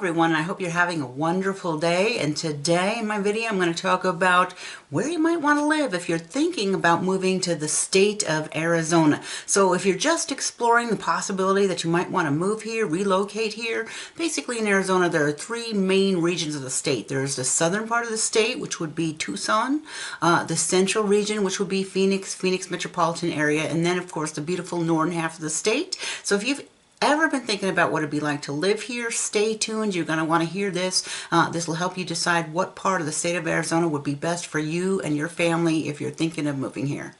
everyone, I hope you're having a wonderful day, and today in my video I'm going to talk about where you might want to live if you're thinking about moving to the state of Arizona. So if you're just exploring the possibility that you might want to move here, relocate here, basically in Arizona there are three main regions of the state. There's the southern part of the state, which would be Tucson, the central region, which would be Phoenix metropolitan area, and then of course the beautiful northern half of the state. So if you've ever been thinking about what it'd be like to live here, stay tuned. You're going to want to hear this. This will help you decide what part of the state of Arizona would be best for you and your family if you're thinking of moving here.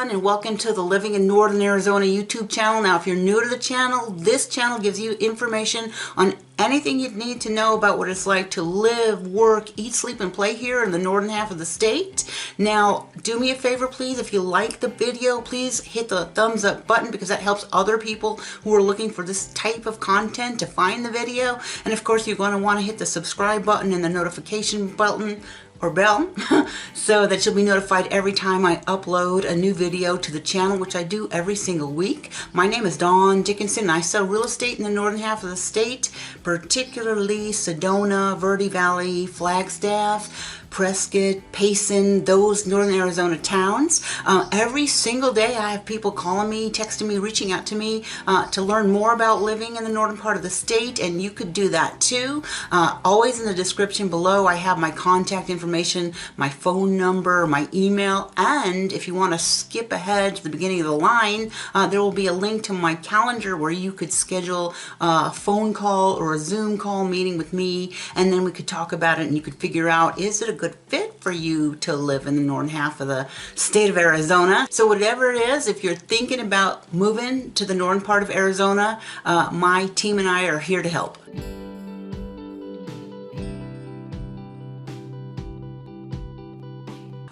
And welcome to the Living in Northern Arizona YouTube channel. Now, if you're new to the channel, this channel gives you information on anything you'd need to know about what it's like to live, work, eat, sleep, and play here in the northern half of the state. Now, do me a favor, please. If you like the video, please hit the thumbs up button because that helps other people who are looking for this type of content to find the video. And of course, you're going to want to hit the subscribe button and the notification button or bell so that you'll be notified every time I upload a new video to the channel, which I do every single week. My name is Dawn Dickinson and I sell real estate in the northern half of the state, particularly Sedona, Verde Valley, Flagstaff, Prescott, Payson, those northern Arizona towns. Every single day I have people calling me, texting me, reaching out to me to learn more about living in the northern part of the state, and you could do that too. Always in the description below I have my contact information, my phone number, my email, and if you want to skip ahead to the beginning of the line, there will be a link to my calendar where you could schedule a phone call or a Zoom call meeting with me, and then we could talk about it and you could figure out, is it a good fit for you to live in the northern half of the state of Arizona. So whatever it is, if you're thinking about moving to the northern part of Arizona, my team and I are here to help.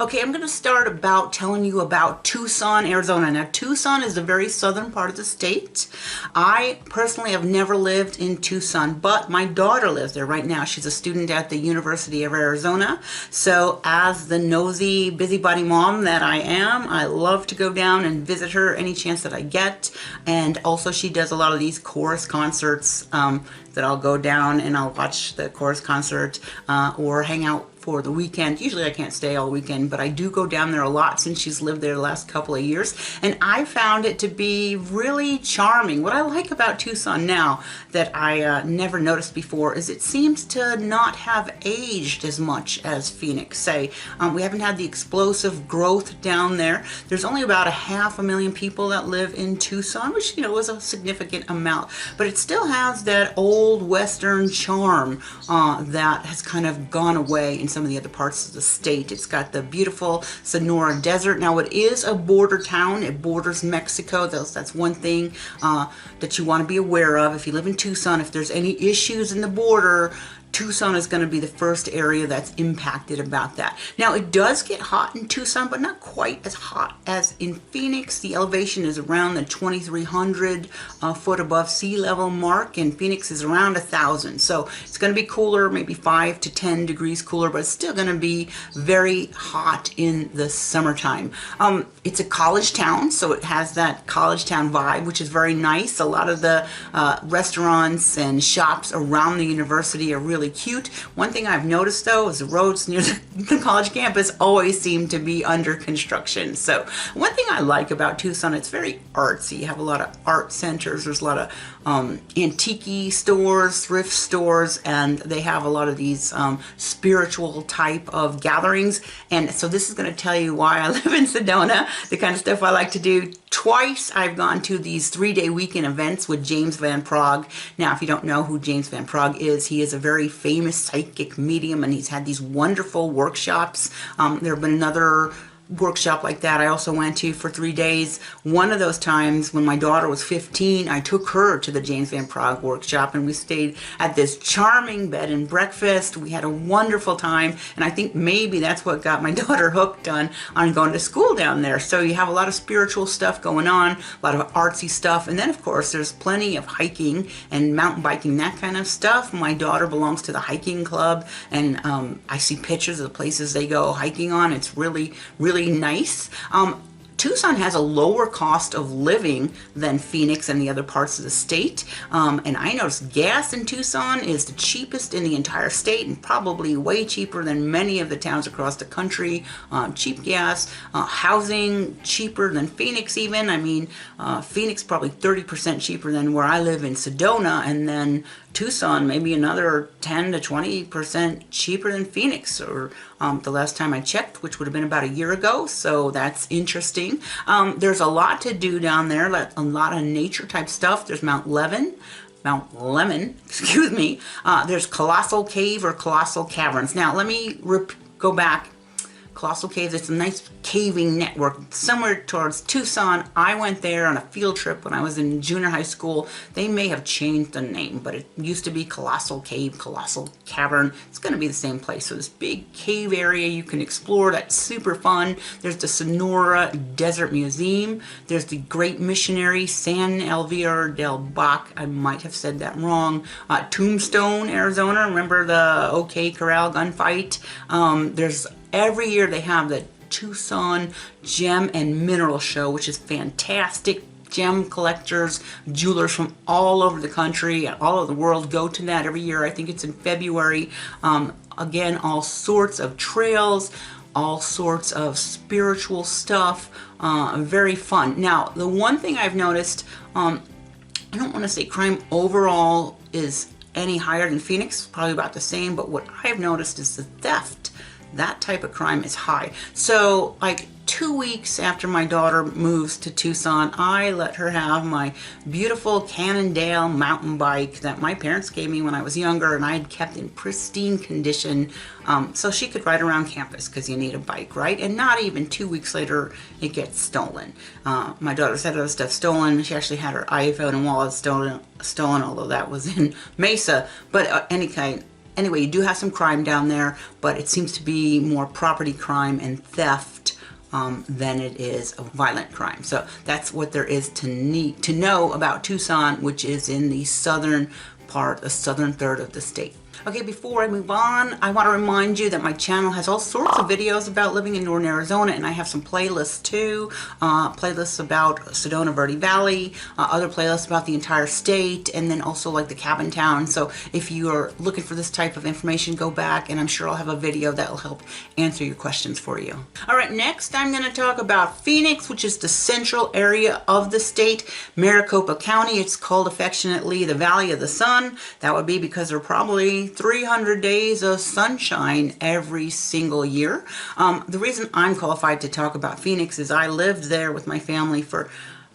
Okay, I'm going to start about telling you about Tucson, Arizona. Now, Tucson is the very southern part of the state. I personally have never lived in Tucson, but my daughter lives there right now. She's a student at the University of Arizona. So as the nosy, busybody mom that I am, I love to go down and visit her any chance that I get. And also she does a lot of these chorus concerts that I'll go down and I'll watch the chorus concert or hang out for the weekend. Usually I can't stay all weekend, but I do go down there a lot since she's lived there the last couple of years, and I found it to be really charming. What I like about Tucson now that I never noticed before is it seems to not have aged as much as Phoenix, say. We haven't had the explosive growth down there. There's only about 500,000 people that live in Tucson, which, you know, is a significant amount, but it still has that old Western charm that has kind of gone away in some of the other parts of the state. It's got the beautiful Sonora Desert. Now, it is a border town. It borders Mexico. That's one thing that you want to be aware of. If you live in Tucson, if there's any issues in the border, Tucson is going to be the first area that's impacted about that. Now, it does get hot in Tucson, but not quite as hot as in Phoenix. The elevation is around the 2,300 foot above sea level mark, and Phoenix is around 1,000. So it's going to be cooler, maybe 5 to 10 degrees cooler, but it's still going to be very hot in the summertime. It's a college town, so it has that college town vibe, which is very nice. A lot of the restaurants and shops around the university are really cute. One thing I've noticed though is the roads near the college campus always seem to be under construction. So one thing I like about Tucson, it's very artsy. You have a lot of art centers. There's a lot of antique stores, thrift stores, and they have a lot of these spiritual type of gatherings. And so this is going to tell you why I live in Sedona, the kind of stuff I like to do. Twice I've gone to these 3-day weekend events with James Van Praagh. Now, if you don't know who James Van Praagh is, he is a very famous psychic medium, and he's had these wonderful workshops. There have been another workshop like that I also went to for 3 days. One of those times when my daughter was 15, I took her to the James Van Praagh workshop, and we stayed at this charming bed and breakfast. We had a wonderful time, and I think maybe that's what got my daughter hooked on going to school down there. So you have a lot of spiritual stuff going on, a lot of artsy stuff, and then of course there's plenty of hiking and mountain biking, that kind of stuff. My daughter belongs to the hiking club, and I see pictures of the places they go hiking on. It's really nice. Tucson has a lower cost of living than Phoenix and the other parts of the state. And I noticed gas in Tucson is the cheapest in the entire state, and probably way cheaper than many of the towns across the country. Cheap gas, housing cheaper than Phoenix even. I mean, Phoenix probably 30% cheaper than where I live in Sedona, and then Tucson maybe another 10 to 20% cheaper than Phoenix, or the last time I checked, which would have been about a year ago. So that's interesting. There's a lot to do down there, a lot of nature type stuff. There's Mount Lemmon, excuse me. There's Colossal Cave or Colossal Caverns. Now let me go back. Colossal Caves, it's a nice caving network somewhere towards Tucson. I went there on a field trip when I was in junior high school. They may have changed the name, but it used to be Colossal Cave, Colossal Cavern. It's going to be the same place. So this big cave area you can explore, that's super fun. There's the Sonora Desert Museum. There's the Great Missionary San Elvira del Bac, I might have said that wrong. Tombstone, Arizona, remember the OK Corral gunfight? Every year they have the Tucson Gem and Mineral Show, which is fantastic. Gem collectors, jewelers from all over the country and all over the world go to that every year. I think it's in February. Again, all sorts of trails, all sorts of spiritual stuff. Very fun. Now, the one thing I've noticed, I don't want to say crime overall is any higher than Phoenix, probably about the same, but what I've noticed is the theft. That type of crime is high. So like 2 weeks after my daughter moves to Tucson, I let her have my beautiful Cannondale mountain bike that my parents gave me when I was younger, and I had kept in pristine condition so she could ride around campus, because you need a bike, right? And not even 2 weeks later, it gets stolen. My daughter's had other stuff stolen. She actually had her iPhone and wallet stolen, although that was in Mesa. But Anyway, you do have some crime down there, but it seems to be more property crime and theft than it is a violent crime. So that's what there is to know about Tucson, which is in the southern part, the southern third of the state. Okay, before I move on, I want to remind you that my channel has all sorts of videos about living in northern Arizona, and I have some playlists too. Playlists about Sedona, Verde Valley, other playlists about the entire state, and then also like the cabin town. So if you are looking for this type of information, go back, and I'm sure I'll have a video that will help answer your questions for you. All right, next I'm going to talk about Phoenix, which is the central area of the state. Maricopa County, it's called affectionately the Valley of the Sun. That would be because there are probably 300 days of sunshine every single year. The reason I'm qualified to talk about Phoenix is I lived there with my family for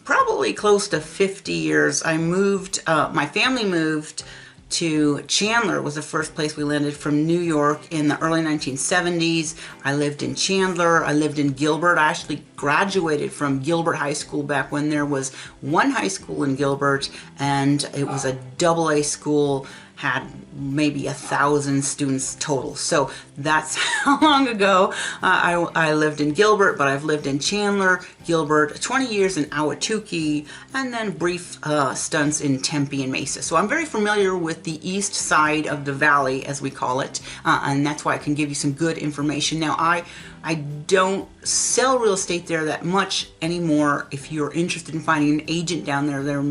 probably close to 50 years. My family moved to Chandler, was the first place we landed from New York in the early 1970s. I lived in Chandler. I lived in Gilbert. I actually graduated from Gilbert High School back when there was one high school in Gilbert, and it was a AA school, had maybe 1,000 students total. So that's how long ago I lived in Gilbert, but I've lived in Chandler, Gilbert, 20 years in Ahwatukee, and then brief stunts in Tempe and Mesa. So I'm very familiar with the east side of the valley, as we call it, and that's why I can give you some good information. Now, I don't sell real estate there that much anymore. If you're interested in finding an agent down there, there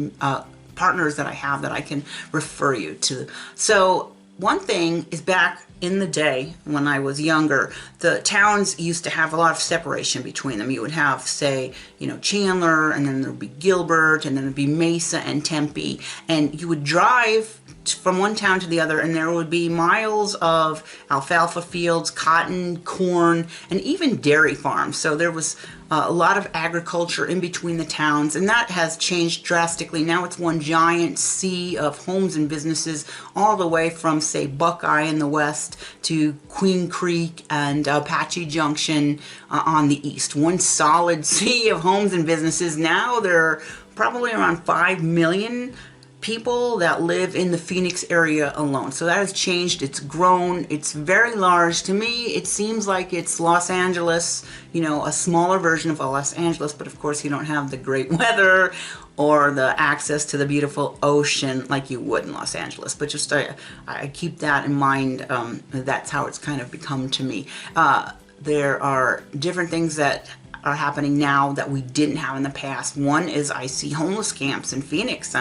partners that I have that I can refer you to. So one thing is, back in the day when I was younger, the towns used to have a lot of separation between them. You would have, say, Chandler, and then there'd be Gilbert, and then there'd be Mesa and Tempe, and you would drive from one town to the other, and there would be miles of alfalfa fields, cotton, corn, and even dairy farms. So there was a lot of agriculture in between the towns, and that has changed drastically. Now it's one giant sea of homes and businesses all the way from, say, Buckeye in the west to Queen Creek and Apache Junction on the east. One solid sea of homes and businesses. Now there are probably around 5 million people that live in the Phoenix area alone. So that has changed. It's grown. It's very large. To me, it seems like it's Los Angeles, you know, a smaller version of Los Angeles, but of course you don't have the great weather or the access to the beautiful ocean like you would in Los Angeles. But just I keep that in mind. That's how it's kind of become to me. There are different things that are happening now that we didn't have in the past. One is I see homeless camps in Phoenix.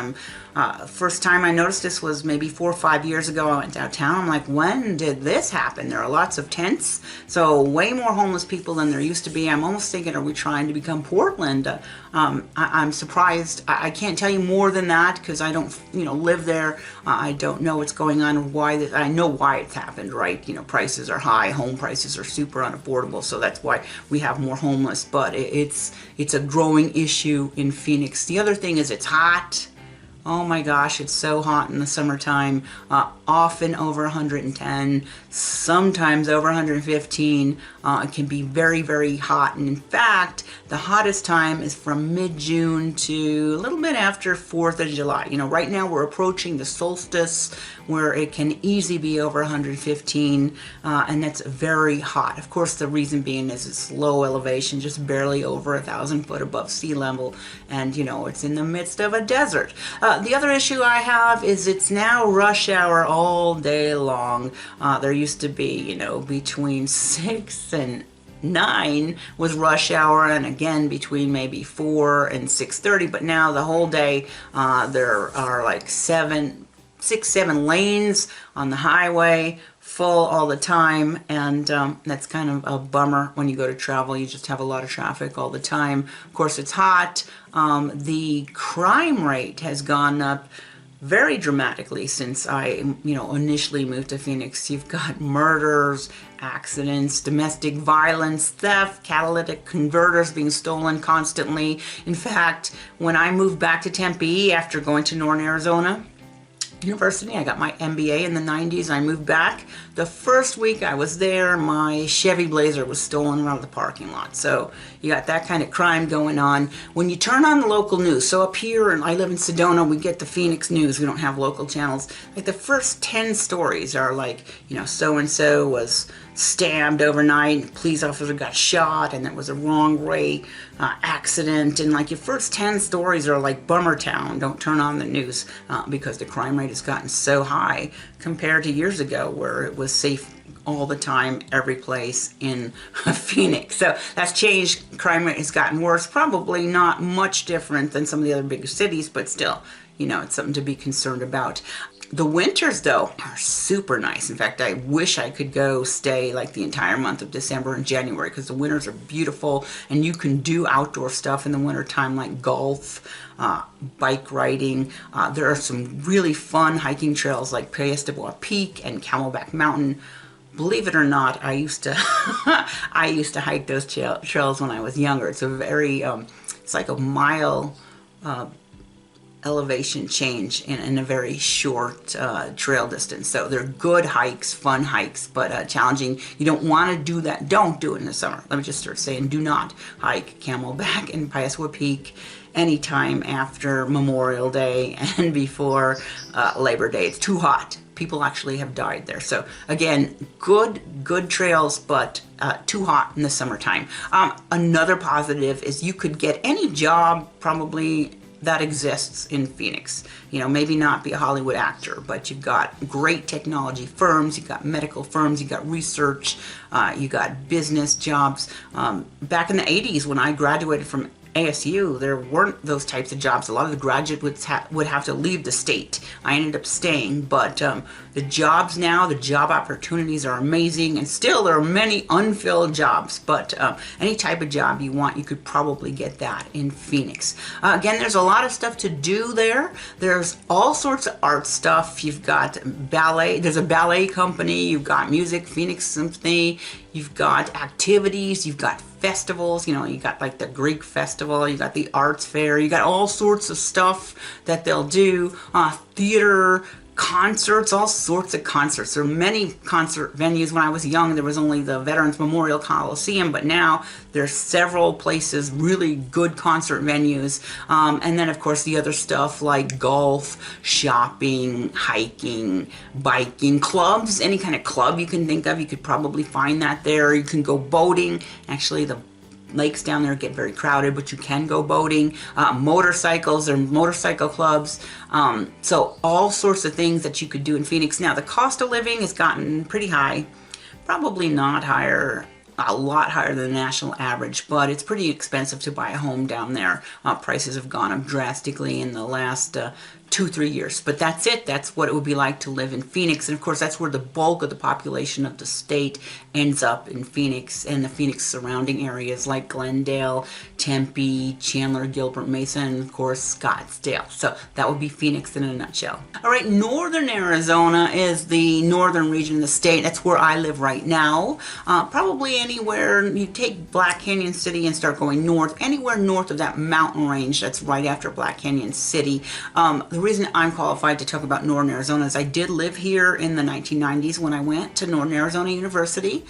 First time I noticed this was maybe 4 or 5 years ago. I went downtown. I'm like, when did this happen? There are lots of tents, so way more homeless people than there used to be. I'm almost thinking, are we trying to become Portland? I'm surprised. I can't tell you more than that because I don't, live there. I don't know what's going on, why. I know why it's happened, right? Prices are high, home prices are super unaffordable, so that's why we have more homeless. But it's a growing issue in Phoenix. The other thing is it's hot. Oh my gosh, it's so hot in the summertime, often over 110, sometimes over 115. It can be very, very hot. And in fact, the hottest time is from mid-June to a little bit after 4th of July. Right now we're approaching the solstice where it can easily be over 115, and that's very hot. Of course, the reason being is it's low elevation, just barely over 1,000 foot above sea level, and it's in the midst of a desert. The other issue I have is it's now rush hour all day long. There used to be, between 6 and 9 was rush hour, and again between maybe 4 and 6:30. But now the whole day there are like 6, 7 lanes on the highway, full all the time, and that's kind of a bummer when you go to travel. You just have a lot of traffic all the time. Of course, it's hot. The crime rate has gone up very dramatically since I, initially moved to Phoenix. You've got murders, accidents, domestic violence, theft, catalytic converters being stolen constantly. In fact, when I moved back to Tempe after going to Northern Arizona University, I got my MBA in the 90s. I moved back. The first week I was there, my Chevy Blazer was stolen out of the parking lot. So you got that kind of crime going on. When you turn on the local news, so up here, and I live in Sedona, we get the Phoenix news. We don't have local channels. Like the first 10 stories are like, so-and-so was stabbed overnight, police officer got shot, and it was a wrong way accident. And like your first 10 stories are like bummer town. Don't turn on the news because the crime rate has gotten so high compared to years ago where it was safe all the time, every place in Phoenix. So that's changed. Crime rate has gotten worse. Probably not much different than some of the other bigger cities, but still, it's something to be concerned about. The winters, though, are super nice. In fact, I wish I could go stay like the entire month of December and January because the winters are beautiful and you can do outdoor stuff in the wintertime like golf, bike riding. There are some really fun hiking trails like Prescott Peak and Camelback Mountain. Believe it or not, I used to hike those trails when I was younger. It's a very, it's like a mile elevation change in a very short trail distance. So they're good hikes, fun hikes, but challenging. You don't want to do that. Don't do it in the summer. Let me just start saying, do not hike Camelback and Prescott Peak anytime after Memorial Day and before Labor Day. It's too hot. People actually have died there. So again, good trails, but too hot in the summertime. Another positive is you could get any job probably that exists in Phoenix. Maybe not be a Hollywood actor, but you've got great technology firms, you've got medical firms, you've got research, you got business jobs. Back in the 80s when I graduated from ASU, there weren't those types of jobs. A lot of the graduates would have to leave the state. I ended up staying, but the jobs now, the job opportunities are amazing, and still there are many unfilled jobs, but any type of job you want, you could probably get that in Phoenix. Again, there's a lot of stuff to do there. There's all sorts of art stuff. You've got ballet. There's a ballet company. You've got music, Phoenix Symphony. you've got activities, you've got festivals, you know, you got like the Greek festival, you got the arts fair, you got all sorts of stuff that they'll do, theater, concerts, all sorts of concerts. There are many concert venues. When I was young, there was only the Veterans Memorial Coliseum, but now there's several places, really good concert venues. And then, of course, the other stuff like golf, shopping, hiking, biking, clubs, any kind of club you can think of, you could probably find that there. You can go boating. Actually, the lakes down there get very crowded, but you can go boating. Motorcycles or motorcycle clubs. So all sorts of things that you could do in Phoenix. Now, the cost of living has gotten pretty high. Probably not higher, a lot higher than the national average, but it's pretty expensive to buy a home down there. Prices have gone up drastically in the last 2-3 years, but that's it. That's what it would be like to live in Phoenix. And of course, that's where the bulk of the population of the state ends up, in Phoenix and the Phoenix surrounding areas like Glendale, Tempe, Chandler, Gilbert, Mesa, and of course Scottsdale. So that would be Phoenix in a nutshell. All right, northern Arizona is the northern region of the state. That's where I live right now. Probably anywhere, you take Black Canyon City and start going north, anywhere north of that mountain range that's right after Black Canyon City. The reason I'm qualified to talk about northern Arizona is I did live here in the 1990s when I went to Northern Arizona University,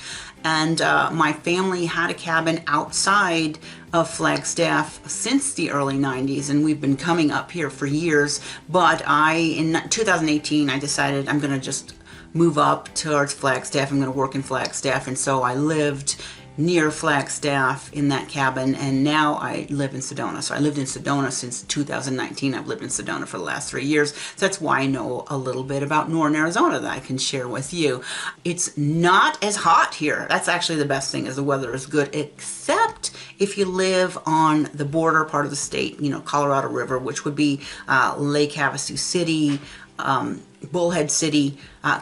and my family had a cabin outside of Flagstaff since the early 90s, and we've been coming up here for years. But in 2018, I decided I'm going to just move up towards Flagstaff. I'm going to work in Flagstaff, and so I lived near Flagstaff in that cabin, and now I live in Sedona. So I lived in Sedona since 2019. I've lived in Sedona for the last 3 years. So that's why I know a little bit about northern Arizona that I can share with you. It's not as hot here. That's actually the best thing, is the weather is good, except if you live on the border part of the state, you know, Colorado River, which would be Lake Havasu City, Bullhead City,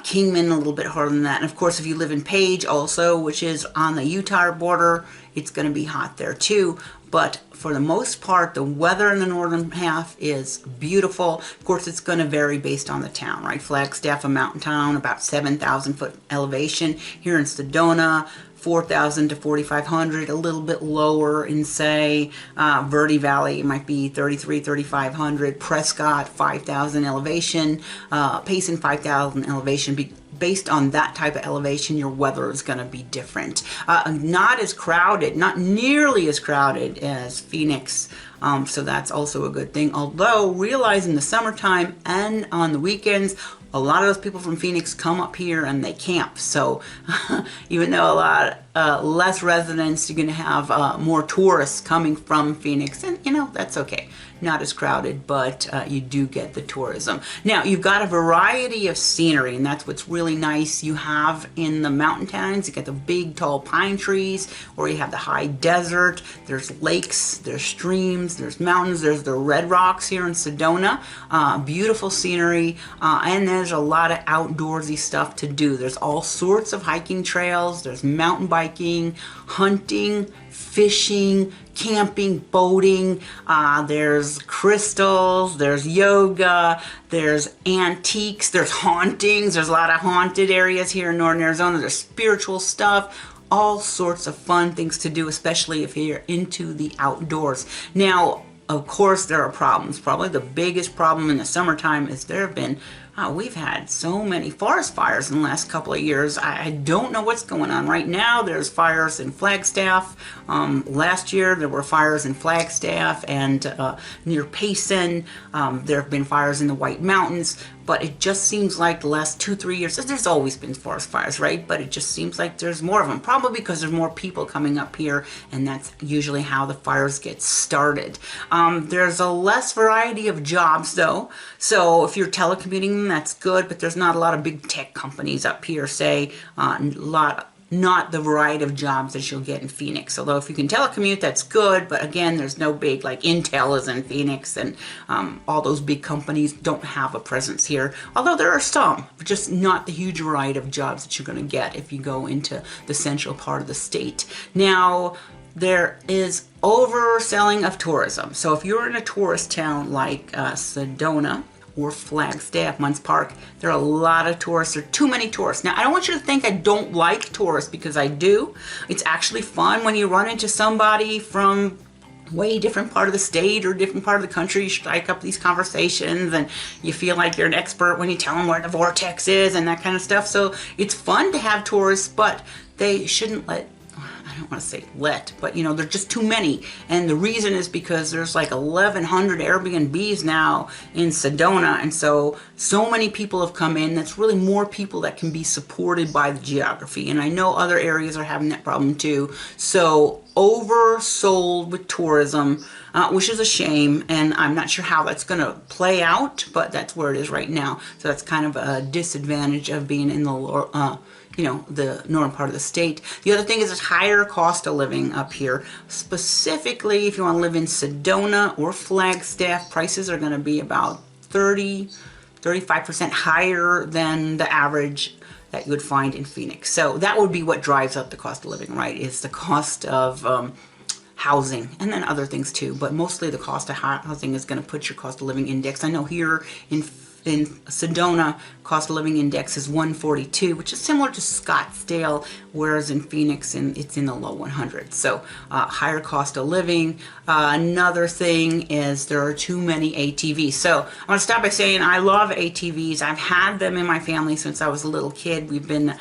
Kingman, a little bit harder than that. And of course, if you live in Page also, which is on the Utah border, it's going to be hot there too. But for the most part, the weather in the northern half is beautiful. Of course, it's going to vary based on the town, right? Flagstaff, a mountain town, about 7,000 foot elevation. Here in Sedona, 4,000 to 4,500, a little bit lower in, say, Verde Valley, it might be 3,500. Prescott, 5,000 elevation. Payson, 5,000 elevation. Based on that type of elevation, your weather is going to be different. Not as crowded, not nearly as crowded as Phoenix. So that's also a good thing. Although, realize in the summertime and on the weekends, a lot of those people from Phoenix come up here and they camp. So even though a lot less residents, you're going to have more tourists coming from Phoenix. And, you know, that's okay. Not as crowded, but you do get the tourism. Now, you've got a variety of scenery, and that's what's really nice. You have in the mountain towns, you get the big, tall pine trees, or you have the high desert. There's lakes, there's streams, there's mountains, there's the Red Rocks here in Sedona. Beautiful scenery, and there's a lot of outdoorsy stuff to do. There's all sorts of hiking trails, there's mountain biking, hunting, fishing, camping, boating, there's crystals, there's yoga, there's antiques, there's hauntings, there's a lot of haunted areas here in northern Arizona, there's spiritual stuff, all sorts of fun things to do, especially if you're into the outdoors. Now, of course, there are problems. Probably the biggest problem in the summertime is there have been we've had so many forest fires in the last couple of years. I don't know what's going on. Right now, there's fires in Flagstaff. Last year, there were fires in Flagstaff and near Payson. There have been fires in the White Mountains. But it just seems like the last 2-3 years, there's always been forest fires, right? But it just seems like there's more of them. Probably because there's more people coming up here, and that's usually how the fires get started. There's a less variety of jobs, though. So if you're telecommuting, that's good, but there's not a lot of big tech companies up here, say, not the variety of jobs that you'll get in Phoenix. Although if you can telecommute, that's good, but again, there's no big, like Intel is in Phoenix, and all those big companies don't have a presence here. Although there are some, but just not the huge variety of jobs that you're going to get if you go into the central part of the state. Now, there is overselling of tourism. So if you're in a tourist town like Sedona, or Flagstaff, Munns Park. There are a lot of tourists. There are too many tourists. Now, I don't want you to think I don't like tourists, because I do. It's actually fun when you run into somebody from way different part of the state or different part of the country. You strike up these conversations and you feel like you're an expert when you tell them where the vortex is and that kind of stuff. So it's fun to have tourists, but they shouldn't I don't want to say but there's just too many. And the reason is because there's like 1,100 Airbnbs now in Sedona, and so many people have come in. That's really more people that can be supported by the geography. And I know other areas are having that problem too. So oversold with tourism, which is a shame, and I'm not sure how that's going to play out, but that's where it is right now. So that's kind of a disadvantage of being in the the northern part of the state. The other thing is there's higher cost of living up here. Specifically, if you want to live in Sedona or Flagstaff, prices are going to be about 35% higher than the average that you would find in Phoenix. So that would be what drives up the cost of living, right? Is the cost of housing, and then other things too, but mostly the cost of housing is going to put your cost of living index. I know here in Sedona, cost of living index is 142, which is similar to Scottsdale, whereas in Phoenix it's in the low 100s. So higher cost of living. Another thing is there are too many ATVs. So I'm going to stop by saying I love ATVs. I've had them in my family since I was a little kid. We've been,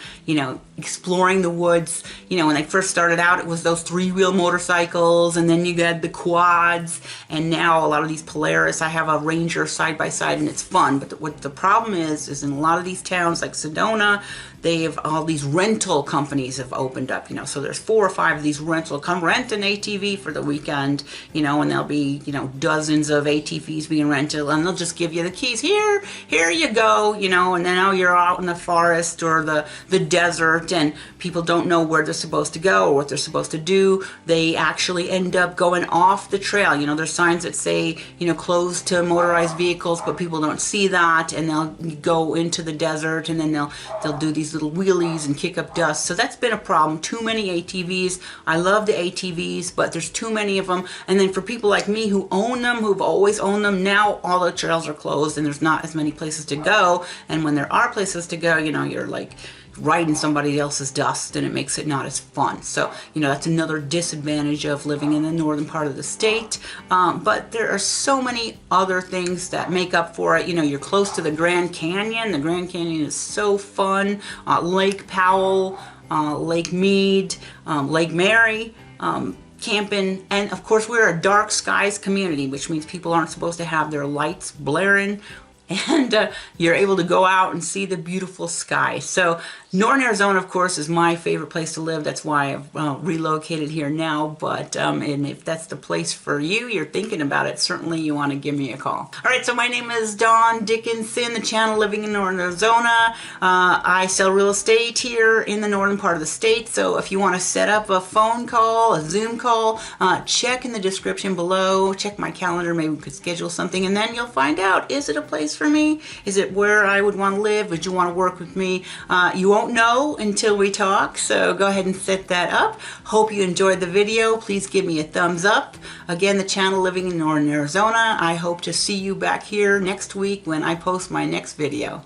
exploring the woods. When they first started out, it was those three-wheel motorcycles, and then you got the quads, and now a lot of these Polaris. I have a Ranger side by side, and it's fun. But what the problem is in a lot of these towns like Sedona, they have all these rental companies have opened up, so there's 4 or 5 of these come rent an ATV for the weekend, and there'll be, dozens of ATVs being rented, and they'll just give you the keys. Here you go, and then now you're out in the forest or the desert, and people don't know where they're supposed to go or what they're supposed to do. They actually end up going off the trail. There's signs that say, closed to motorized vehicles, but people don't see that, and they'll go into the desert, and then they'll do these little wheelies and kick up dust. So that's been a problem. Too many ATVs. I love the ATVs, but there's too many of them. And then for people like me who own them, who've always owned them, now all the trails are closed and there's not as many places to go. And when there are places to go, you're like riding somebody else's dust, and it makes it not as fun. So that's another disadvantage of living in the northern part of the state. But there are so many other things that make up for it. You're close to the Grand Canyon. The Grand Canyon is so fun. Lake Powell, Lake Mead, Lake Mary, camping, and of course we're a dark skies community, which means people aren't supposed to have their lights blaring, and you're able to go out and see the beautiful sky. So northern Arizona, of course, is my favorite place to live. That's why I've relocated here now. But and if that's the place for you, you're thinking about it, certainly you want to give me a call. All right, so my name is Dawn Dickinson, the channel Living in Northern Arizona. I sell real estate here in the northern part of the state. So if you want to set up a phone call, a Zoom call, check in the description below. Check my calendar. Maybe we could schedule something, and then you'll find out, is it a place for me? Is it where I would want to live? Would you want to work with me? You won't know until we talk, so go ahead and set that up. Hope you enjoyed the video. Please give me a thumbs up. Again, the channel Living in Northern Arizona. I hope to see you back here next week when I post my next video.